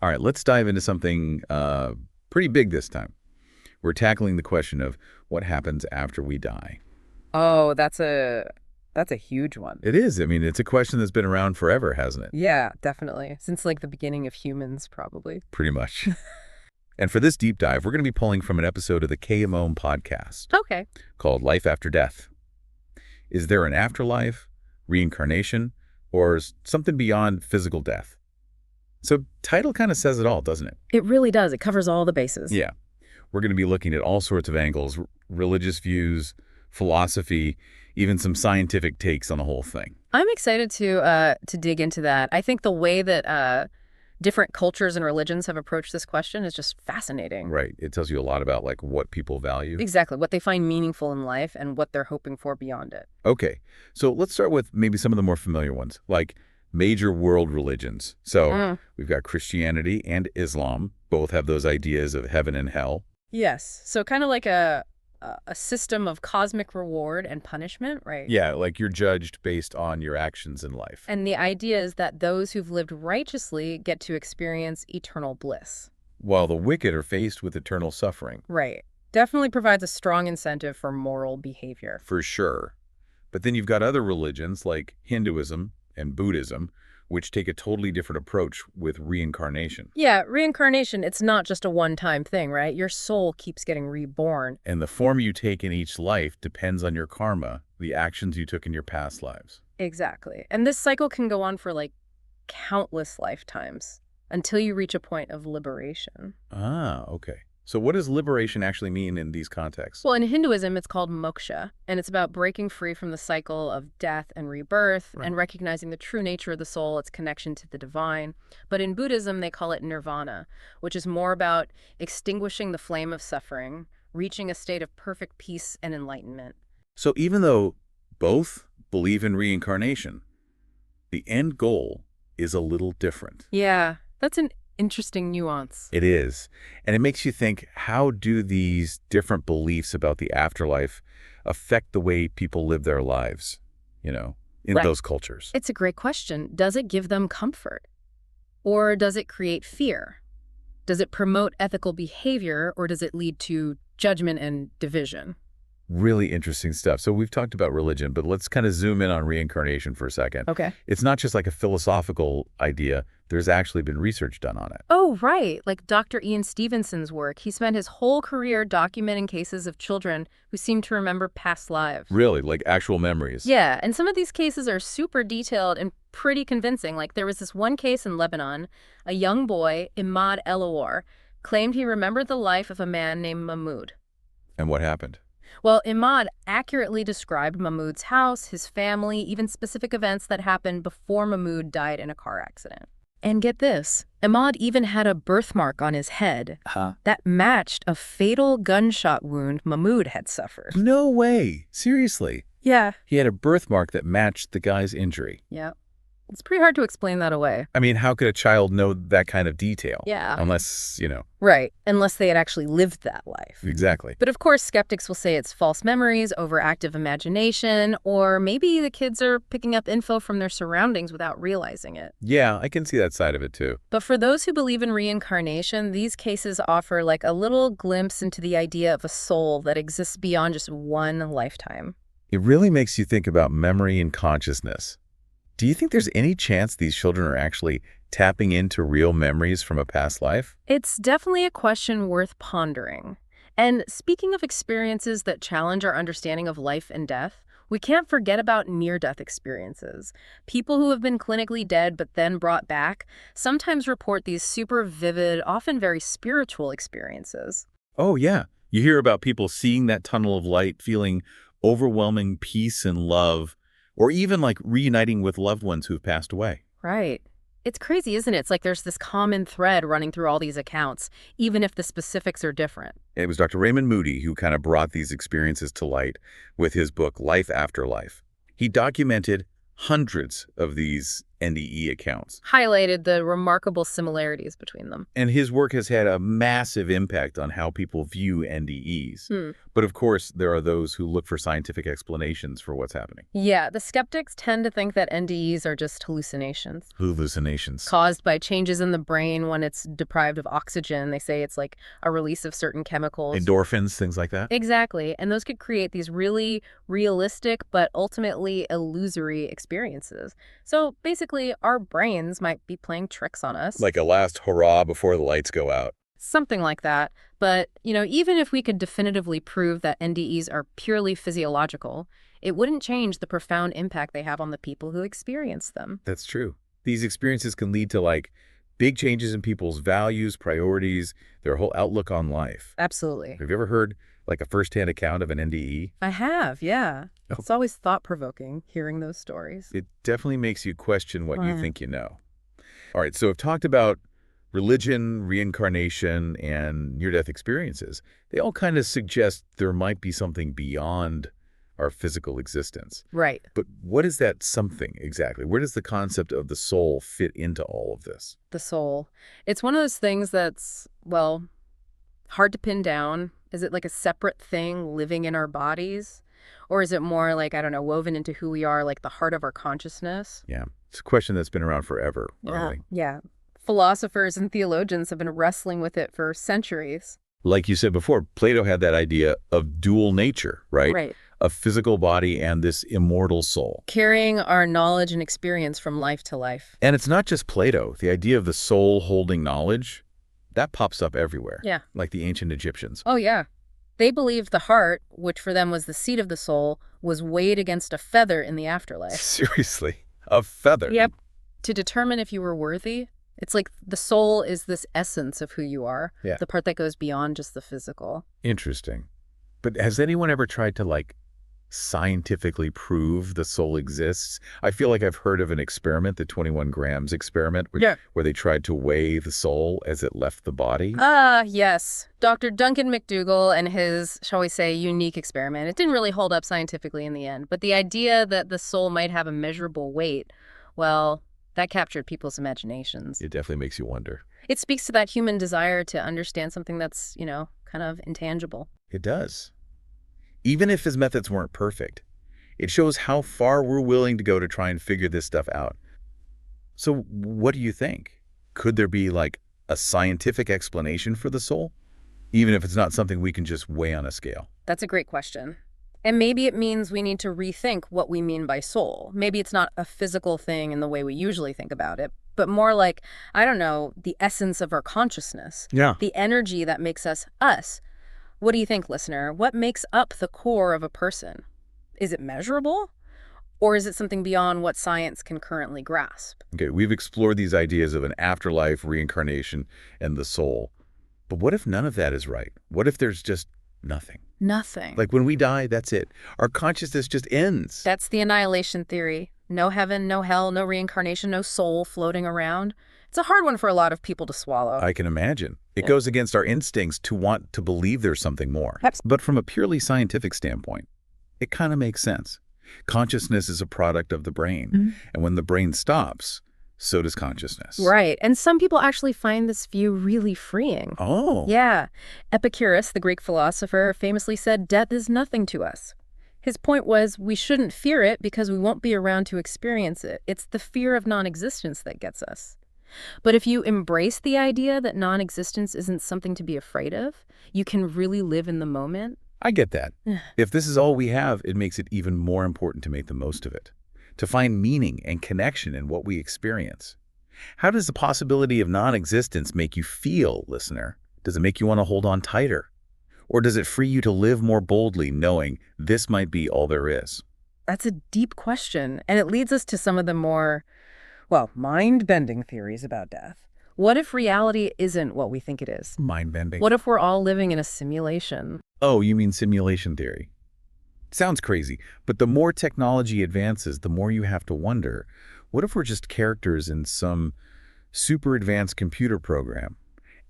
All right, let's dive into something pretty big this time. We're tackling the question of what happens after we die. Oh, that's a huge one. It is. I mean, it's a question that's been around forever, hasn't it? Yeah, definitely. Since like the beginning of humans, probably. Pretty much. And for this deep dive, we're going to be pulling from an episode of the KMOM podcast Okay. called Life After Death. Is there an afterlife, reincarnation, or something beyond physical death? So title kind of says it all, doesn't it? It really does. It covers all the bases. Yeah. We're going to be looking at all sorts of angles, religious views, philosophy, even some scientific takes on the whole thing. I'm excited to dig into that. I think the way that different cultures and religions have approached this question is just fascinating. Right. It tells you a lot about like what people value. Exactly. What they find meaningful in life and what they're hoping for beyond it. Okay. So let's start with maybe some of the more familiar ones, like major world religions. So we've got Christianity and Islam. Both have those ideas of heaven and hell. Yes. So kind of like a system of cosmic reward and punishment, right? Yeah, like you're judged based on your actions in life. And the idea is that those who've lived righteously get to experience eternal bliss. While the wicked are faced with eternal suffering. Right. Definitely provides a strong incentive for moral behavior. For sure. But then you've got other religions like Hinduism and Buddhism, which take a totally different approach with reincarnation. Yeah, reincarnation, it's not just a one-time thing, right? Your soul keeps getting reborn. And the form you take in each life depends on your karma, the actions you took in your past lives. Exactly. And this cycle can go on for like countless lifetimes until you reach a point of liberation. Ah, okay. So what does liberation actually mean in these contexts? Well, in Hinduism, it's called moksha, and it's about breaking free from the cycle of death and rebirth and recognizing the true nature of the soul, its connection to the divine. But in Buddhism, they call it nirvana, which is more about extinguishing the flame of suffering, reaching a state of perfect peace and enlightenment. So even though both believe in reincarnation, the end goal is a little different. Yeah, that's an interesting nuance. It is. And it makes you think, how do these different beliefs about the afterlife affect the way people live their lives, in Right. those cultures? It's a great question. Does it give them comfort? Or does it create fear? Does it promote ethical behavior, or does it lead to judgment and division? Really interesting stuff. So we've talked about religion, but let's kind of zoom in on reincarnation for a second. Okay. It's not just like a philosophical idea. There's actually been research done on it. Oh, right. Like Dr. Ian Stevenson's work. He spent his whole career documenting cases of children who seem to remember past lives. Really, like actual memories. Yeah, and some of these cases are super detailed and pretty convincing. Like there was this one case in Lebanon. A young boy, Imad Elawar, claimed he remembered the life of a man named Mahmoud. And what happened? Well, Imad accurately described Mahmoud's house, his family, even specific events that happened before Mahmoud died in a car accident. And get this, Imad even had a birthmark on his head that matched a fatal gunshot wound Mahmoud had suffered. No way. Seriously. Yeah. He had a birthmark that matched the guy's injury. Yeah. It's pretty hard to explain that away. I mean, how could a child know that kind of detail? Yeah. Unless, Right. Unless they had actually lived that life. Exactly. But of course, skeptics will say it's false memories, overactive imagination, or maybe the kids are picking up info from their surroundings without realizing it. Yeah, I can see that side of it too. But for those who believe in reincarnation, these cases offer like a little glimpse into the idea of a soul that exists beyond just one lifetime. It really makes you think about memory and consciousness. Do you think there's any chance these children are actually tapping into real memories from a past life? It's definitely a question worth pondering. And speaking of experiences that challenge our understanding of life and death, we can't forget about near-death experiences. People who have been clinically dead but then brought back sometimes report these super vivid, often very spiritual experiences. Oh, yeah. You hear about people seeing that tunnel of light, feeling overwhelming peace and love, or even like reuniting with loved ones who've passed away. Right. It's crazy, isn't it? It's like there's this common thread running through all these accounts, even if the specifics are different. It was Dr. Raymond Moody who kind of brought these experiences to light with his book, Life After Life. He documented hundreds of these NDE accounts. Highlighted the remarkable similarities between them. And his work has had a massive impact on how people view NDEs. But of course, there are those who look for scientific explanations for what's happening. Yeah, the skeptics tend to think that NDEs are just hallucinations. Hallucinations. Caused by changes in the brain when it's deprived of oxygen. They say it's like a release of certain chemicals. Endorphins, things like that? Exactly. And those could create these really realistic but ultimately illusory experiences. So basically, our brains might be playing tricks on us. Like a last hurrah before the lights go out. Something like that. But, even if we could definitively prove that NDEs are purely physiological, it wouldn't change the profound impact they have on the people who experience them. That's true. These experiences can lead to, big changes in people's values, priorities, their whole outlook on life. Absolutely. Have you ever heard, a first-hand account of an NDE? I have, yeah. Oh. It's always thought-provoking hearing those stories. It definitely makes you question what you think you know. All right, so I've talked about religion, reincarnation, and near-death experiences. They all kind of suggest there might be something beyond our physical existence. Right. But what is that something exactly? Where does the concept of the soul fit into all of this? The soul. It's one of those things that's, hard to pin down. Is it like a separate thing living in our bodies? Or is it more woven into who we are, like the heart of our consciousness? Yeah, it's a question that's been around forever, really. Yeah. Philosophers and theologians have been wrestling with it for centuries. Like you said before, Plato had that idea of dual nature, right? Right. A physical body and this immortal soul. Carrying our knowledge and experience from life to life. And it's not just Plato. The idea of the soul holding knowledge, that pops up everywhere. Yeah. Like the ancient Egyptians. Oh, yeah. They believed the heart, which for them was the seat of the soul, was weighed against a feather in the afterlife. Seriously? A feather? Yep. To determine if you were worthy. It's like the soul is this essence of who you are. Yeah. The part that goes beyond just the physical. Interesting. But has anyone ever tried to, scientifically prove the soul exists? I feel like I've heard of an experiment, the 21 grams experiment, where they tried to weigh the soul as it left the body. Yes. Dr. Duncan McDougall and his, shall we say, unique experiment. It didn't really hold up scientifically in the end. But the idea that the soul might have a measurable weight, that captured people's imaginations. It definitely makes you wonder. It speaks to that human desire to understand something that's, kind of intangible. It does. Even if his methods weren't perfect, it shows how far we're willing to go to try and figure this stuff out. So what do you think? Could there be, a scientific explanation for the soul? Even if it's not something we can just weigh on a scale. That's a great question. And maybe it means we need to rethink what we mean by soul. Maybe it's not a physical thing in the way we usually think about it, but more like, the essence of our consciousness. Yeah. The energy that makes us us. What do you think, listener? What makes up the core of a person? Is it measurable? Or is it something beyond what science can currently grasp? Okay, we've explored these ideas of an afterlife, reincarnation, and the soul. But what if none of that is right? What if there's just nothing? Nothing. Like when we die, that's it. Our consciousness just ends. That's the annihilation theory. No heaven, no hell, no reincarnation, no soul floating around. It's a hard one for a lot of people to swallow. I can imagine. It goes against our instincts to want to believe there's something more. But from a purely scientific standpoint, it kind of makes sense. Consciousness is a product of the brain. And when the brain stops, so does consciousness. Right. And some people actually find this view really freeing. Oh. Yeah. Epicurus, the Greek philosopher, famously said, death is nothing to us. His point was we shouldn't fear it because we won't be around to experience it. It's the fear of non-existence that gets us. But if you embrace the idea that non-existence isn't something to be afraid of, you can really live in the moment. I get that. If this is all we have, it makes it even more important to make the most of it, to find meaning and connection in what we experience. How does the possibility of non-existence make you feel, listener? Does it make you want to hold on tighter? Or does it free you to live more boldly knowing this might be all there is? That's a deep question, and it leads us to some of the more, mind-bending theories about death. What if reality isn't what we think it is? Mind-bending. What if we're all living in a simulation? Oh, you mean simulation theory? Sounds crazy, but the more technology advances, the more you have to wonder, what if we're just characters in some super advanced computer program,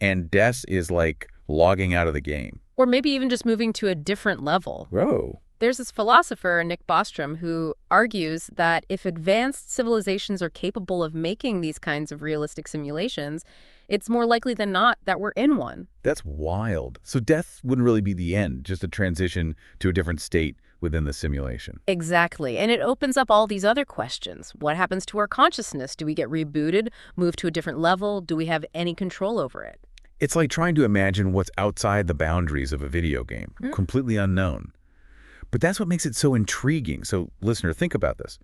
and death is like logging out of the game? Or maybe even just moving to a different level. Whoa. There's this philosopher, Nick Bostrom, who argues that if advanced civilizations are capable of making these kinds of realistic simulations, it's more likely than not that we're in one. That's wild. So death wouldn't really be the end, just a transition to a different state within the simulation. Exactly. And it opens up all these other questions. What happens to our consciousness? Do we get rebooted, move to a different level? Do we have any control over it? It's like trying to imagine what's outside the boundaries of a video game, completely unknown. But that's what makes it so intriguing. So, listener, think about this.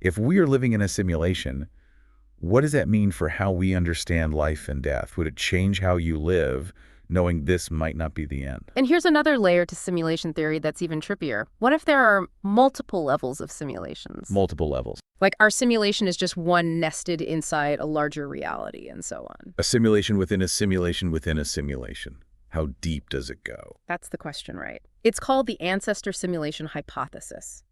If we are living in a simulation, what does that mean for how we understand life and death? Would it change how you live, knowing this might not be the end? And here's another layer to simulation theory that's even trippier. What if there are multiple levels of simulations? Multiple levels. Like our simulation is just one nested inside a larger reality and so on. A simulation within a simulation within a simulation. How deep does it go? That's the question, right? It's called the ancestor simulation hypothesis.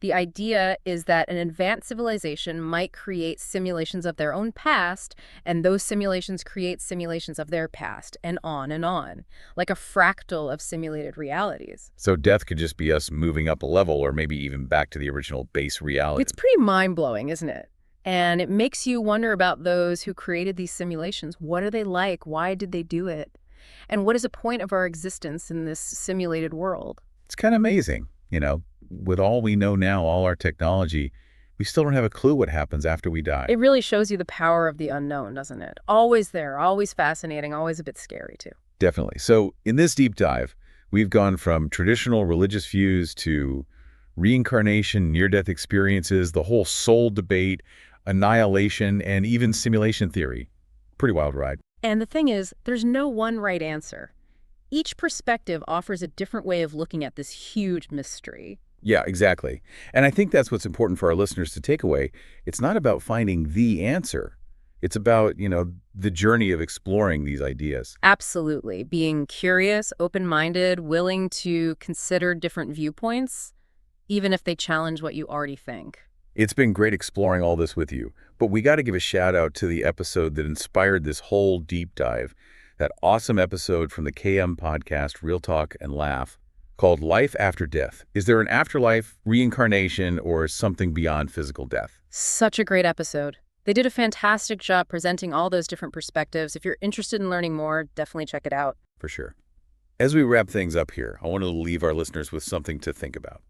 The idea is that an advanced civilization might create simulations of their own past, and those simulations create simulations of their past, and on, like a fractal of simulated realities. So death could just be us moving up a level or maybe even back to the original base reality. It's pretty mind-blowing, isn't it? And it makes you wonder about those who created these simulations. What are they like? Why did they do it? And what is the point of our existence in this simulated world? It's kind of amazing, with all we know now, all our technology, we still don't have a clue what happens after we die. It really shows you the power of the unknown, doesn't it? Always there, always fascinating, always a bit scary, too. Definitely. So in this deep dive, we've gone from traditional religious views to reincarnation, near-death experiences, the whole soul debate, annihilation, and even simulation theory. Pretty wild ride. And the thing is, there's no one right answer. Each perspective offers a different way of looking at this huge mystery. Yeah, exactly. And I think that's what's important for our listeners to take away. It's not about finding the answer. It's about, the journey of exploring these ideas. Absolutely. Being curious, open-minded, willing to consider different viewpoints, even if they challenge what you already think. It's been great exploring all this with you, but we got to give a shout out to the episode that inspired this whole deep dive, that awesome episode from the KM podcast, Real Talk and Laugh, called Life After Death. Is there an afterlife, reincarnation, or something beyond physical death? Such a great episode. They did a fantastic job presenting all those different perspectives. If you're interested in learning more, definitely check it out. For sure. As we wrap things up here, I want to leave our listeners with something to think about.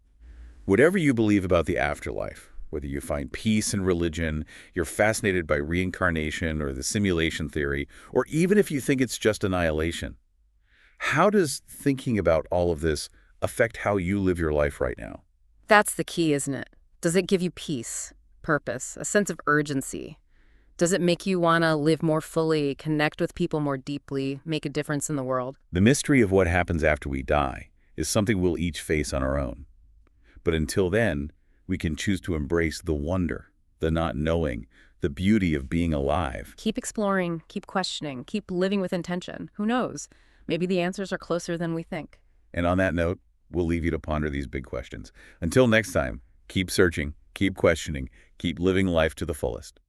Whatever you believe about the afterlife, whether you find peace in religion, you're fascinated by reincarnation or the simulation theory, or even if you think it's just annihilation, how does thinking about all of this affect how you live your life right now? That's the key, isn't it? Does it give you peace, purpose, a sense of urgency? Does it make you want to live more fully, connect with people more deeply, make a difference in the world? The mystery of what happens after we die is something we'll each face on our own. But until then, we can choose to embrace the wonder, the not knowing, the beauty of being alive. Keep exploring, keep questioning, keep living with intention. Who knows? Maybe the answers are closer than we think. And on that note, we'll leave you to ponder these big questions. Until next time, keep searching, keep questioning, keep living life to the fullest.